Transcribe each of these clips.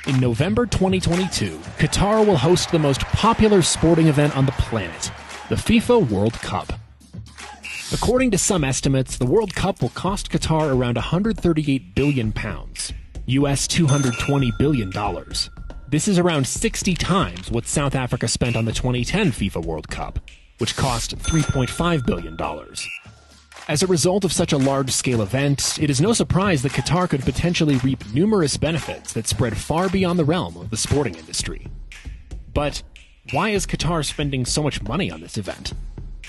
In November 2022, Qatar will host the most popular sporting event on the planet, the FIFA World Cup. According to some estimates, the World Cup will cost Qatar around £138 billion, US $220 billion. This is around 60 times what South Africa spent on the 2010 FIFA World Cup, which cost $3.5 billion. As a result of such a large-scale event, it is no surprise that Qatar could potentially reap numerous benefits that spread far beyond the realm of the sporting industry. But why is Qatar spending so much money on this event?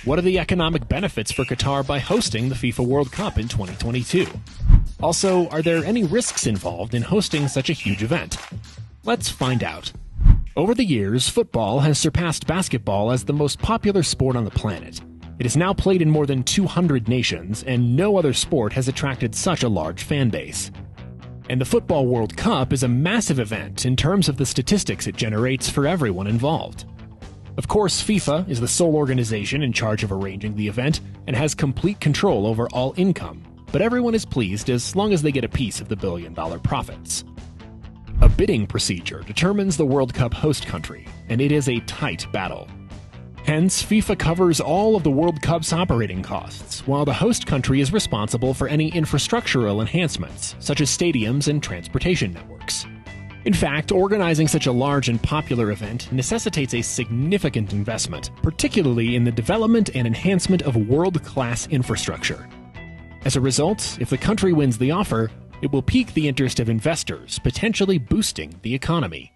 What are the economic benefits for Qatar by hosting the FIFA World Cup in 2022? Also, are there any risks involved in hosting such a huge event? Let's find out. Over the years, football has surpassed basketball as the most popular sport on the planet. It is now played in more than 200 nations, and no other sport has attracted such a large fan base. And the Football World Cup is a massive event in terms of the statistics it generates for everyone involved. Of course, FIFA is the sole organization in charge of arranging the event and has complete control over all income, but everyone is pleased as long as they get a piece of the billion-dollar profits. A bidding procedure determines the World Cup host country, and it is a tight battle. Hence, FIFA covers all of the World Cup's operating costs, while the host country is responsible for any infrastructural enhancements, such as stadiums and transportation networks. In fact, organizing such a large and popular event necessitates a significant investment, particularly in the development and enhancement of world-class infrastructure. As a result, if the country wins the offer, it will pique the interest of investors, potentially boosting the economy.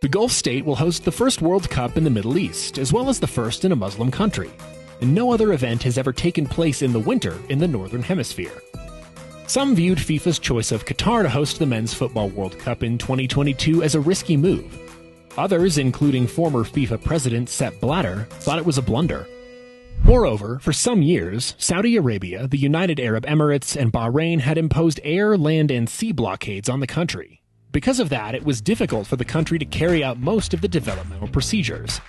The Gulf state will host the first World Cup in the Middle East, as well as the first in a Muslim country, and no other event has ever taken place in the winter in the Northern Hemisphere. Some viewed FIFA's choice of Qatar to host the Men's Football World Cup in 2022 as a risky move. Others, including former FIFA president Sepp Blatter, thought it was a blunder. Moreover, for some years, Saudi Arabia, the United Arab Emirates, and Bahrain had imposed air, land, and sea blockades on the country. Because of that, it was difficult for the country to carry out most of the developmental procedures.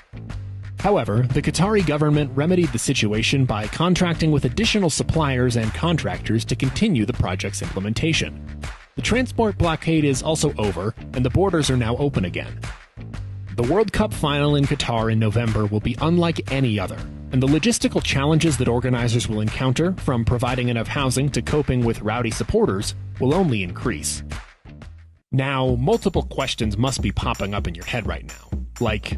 However, the Qatari government remedied the situation by contracting with additional suppliers and contractors to continue the project's implementation. The transport blockade is also over, and the borders are now open again. The World Cup final in Qatar in November will be unlike any other, and the logistical challenges that organizers will encounter, from providing enough housing to coping with rowdy supporters, will only increase. Now, multiple questions must be popping up in your head right now. Like,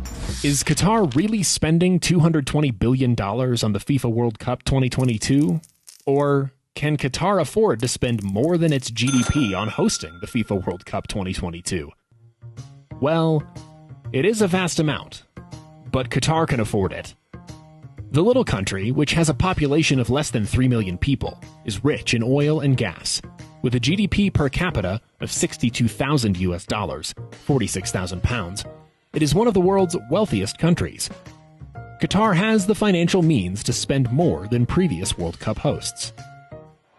is Qatar really spending $220 billion on the FIFA World Cup 2022? Or can Qatar afford to spend more than its GDP on hosting the FIFA World Cup 2022? Well, it is a vast amount, but Qatar can afford it. The little country, which has a population of less than 3 million people, is rich in oil and gas, with a GDP per capita of $62,000, 46,000 pounds. It is one of the world's wealthiest countries. Qatar has the financial means to spend more than previous World Cup hosts.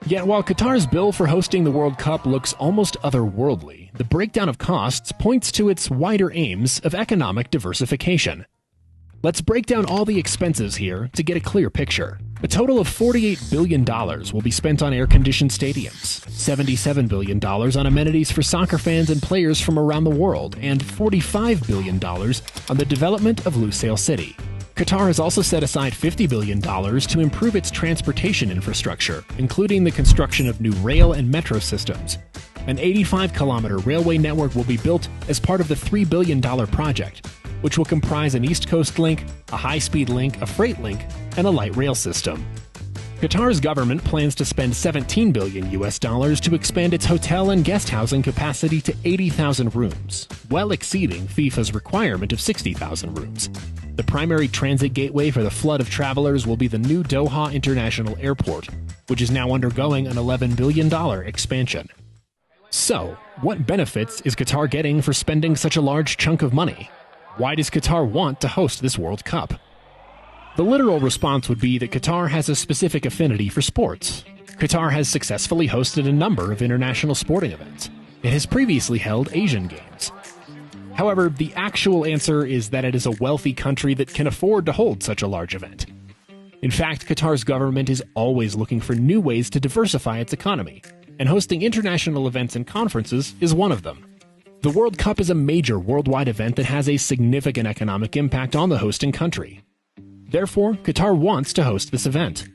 Yet while Qatar's bill for hosting the World Cup looks almost otherworldly, the breakdown of costs points to its wider aims of economic diversification. Let's break down all the expenses here to get a clear picture. A total of $48 billion will be spent on air-conditioned stadiums, $77 billion on amenities for soccer fans and players from around the world, and $45 billion on the development of Lusail City. Qatar has also set aside $50 billion to improve its transportation infrastructure, including the construction of new rail and metro systems. An 85-kilometer railway network will be built as part of the $3 billion project, which will comprise an East Coast link, a high-speed link, a freight link, and a light rail system. Qatar's government plans to spend $17 billion to expand its hotel and guest housing capacity to 80,000 rooms, well exceeding FIFA's requirement of 60,000 rooms. The primary transit gateway for the flood of travelers will be the new Doha International Airport, which is now undergoing an $11 billion expansion. So, what benefits is Qatar getting for spending such a large chunk of money? Why does Qatar want to host this World Cup? The literal response would be that Qatar has a specific affinity for sports. Qatar has successfully hosted a number of international sporting events. It has previously held Asian Games. However, the actual answer is that it is a wealthy country that can afford to hold such a large event. In fact, Qatar's government is always looking for new ways to diversify its economy, and hosting international events and conferences is one of them. The World Cup is a major worldwide event that has a significant economic impact on the hosting country. Therefore, Qatar wants to host this event.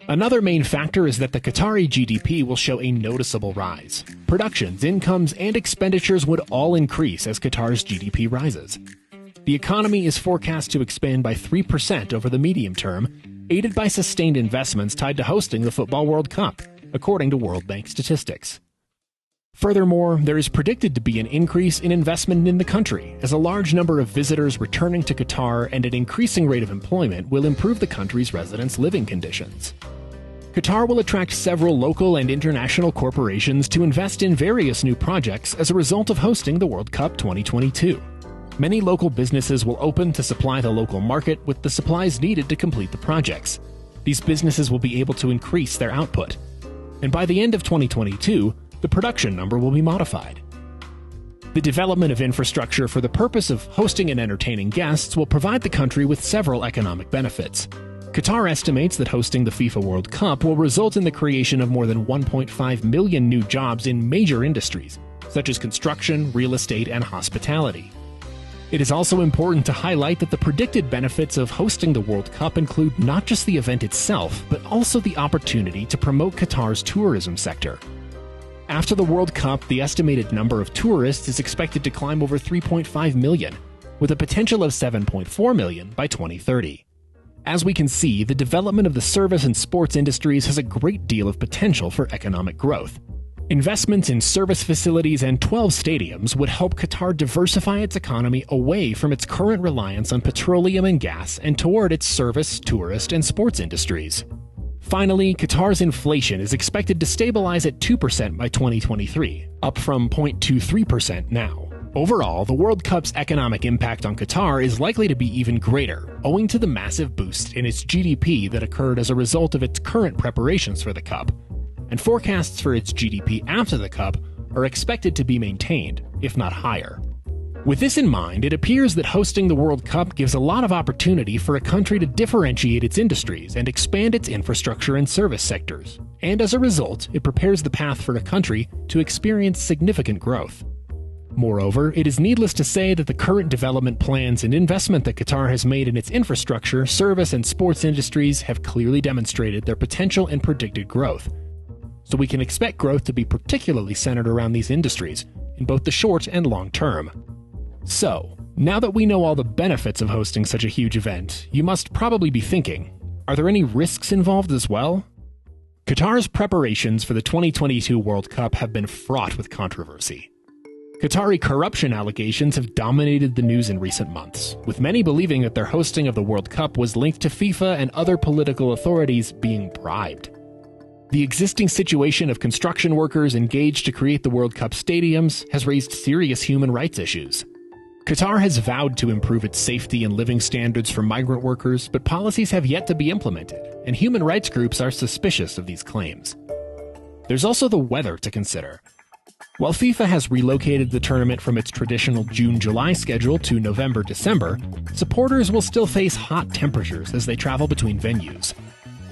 Another main factor is that the Qatari GDP will show a noticeable rise. Productions, incomes, and expenditures would all increase as Qatar's GDP rises. The economy is forecast to expand by 3% over the medium term, aided by sustained investments tied to hosting the Football World Cup, according to World Bank statistics. Furthermore, there is predicted to be an increase in investment in the country, as a large number of visitors returning to Qatar and an increasing rate of employment will improve the country's residents' living conditions. Qatar will attract several local and international corporations to invest in various new projects as a result of hosting the World Cup 2022. Many local businesses will open to supply the local market with the supplies needed to complete the projects. These businesses will be able to increase their output. And by the end of 2022, the production number will be modified. The development of infrastructure for the purpose of hosting and entertaining guests will provide the country with several economic benefits. Qatar estimates that hosting the FIFA World Cup will result in the creation of more than 1.5 million new jobs in major industries, such as construction, real estate, and hospitality. It is also important to highlight that the predicted benefits of hosting the World Cup include not just the event itself, but also the opportunity to promote Qatar's tourism sector. After the World Cup, the estimated number of tourists is expected to climb over 3.5 million, with a potential of 7.4 million by 2030. As we can see, the development of the service and sports industries has a great deal of potential for economic growth. Investments in service facilities and 12 stadiums would help Qatar diversify its economy away from its current reliance on petroleum and gas and toward its service, tourist, and sports industries. Finally, Qatar's inflation is expected to stabilize at 2% by 2023, up from 0.23% now. Overall, the World Cup's economic impact on Qatar is likely to be even greater, owing to the massive boost in its GDP that occurred as a result of its current preparations for the Cup. And forecasts for its GDP after the Cup are expected to be maintained, if not higher. With this in mind, it appears that hosting the World Cup gives a lot of opportunity for a country to differentiate its industries and expand its infrastructure and service sectors. And as a result, it prepares the path for a country to experience significant growth. Moreover, it is needless to say that the current development plans and investment that Qatar has made in its infrastructure, service, and sports industries have clearly demonstrated their potential and predicted growth. So we can expect growth to be particularly centered around these industries, in both the short and long term. So, now that we know all the benefits of hosting such a huge event, you must probably be thinking, are there any risks involved as well? Qatar's preparations for the 2022 World Cup have been fraught with controversy. Qatari corruption allegations have dominated the news in recent months, with many believing that their hosting of the World Cup was linked to FIFA and other political authorities being bribed. The existing situation of construction workers engaged to create the World Cup stadiums has raised serious human rights issues. Qatar has vowed to improve its safety and living standards for migrant workers, but policies have yet to be implemented, and human rights groups are suspicious of these claims. There's also the weather to consider. While FIFA has relocated the tournament from its traditional June-July schedule to November-December, supporters will still face hot temperatures as they travel between venues.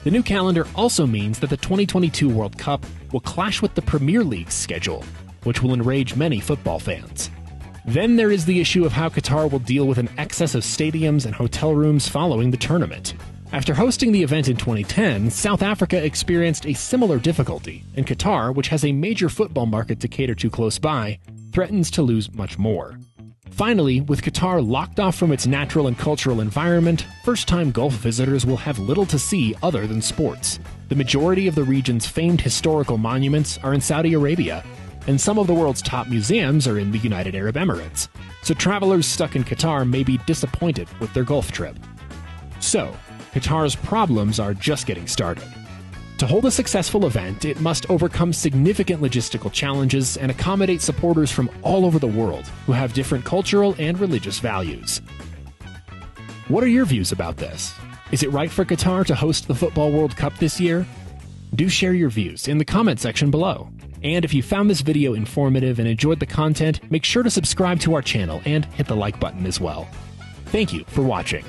The new calendar also means that the 2022 World Cup will clash with the Premier League's schedule, which will enrage many football fans. Then there is the issue of how Qatar will deal with an excess of stadiums and hotel rooms following the tournament. After hosting the event in 2010, South Africa experienced a similar difficulty, and Qatar, which has a major football market to cater to close by, threatens to lose much more. Finally, with Qatar locked off from its natural and cultural environment, first-time Gulf visitors will have little to see other than sports. The majority of the region's famed historical monuments are in Saudi Arabia, and some of the world's top museums are in the United Arab Emirates, so travelers stuck in Qatar may be disappointed with their Gulf trip. So, Qatar's problems are just getting started. To hold a successful event, it must overcome significant logistical challenges and accommodate supporters from all over the world who have different cultural and religious values. What are your views about this? Is it right for Qatar to host the Football World Cup this year? Do share your views in the comment section below. And if you found this video informative and enjoyed the content, make sure to subscribe to our channel and hit the like button as well. Thank you for watching.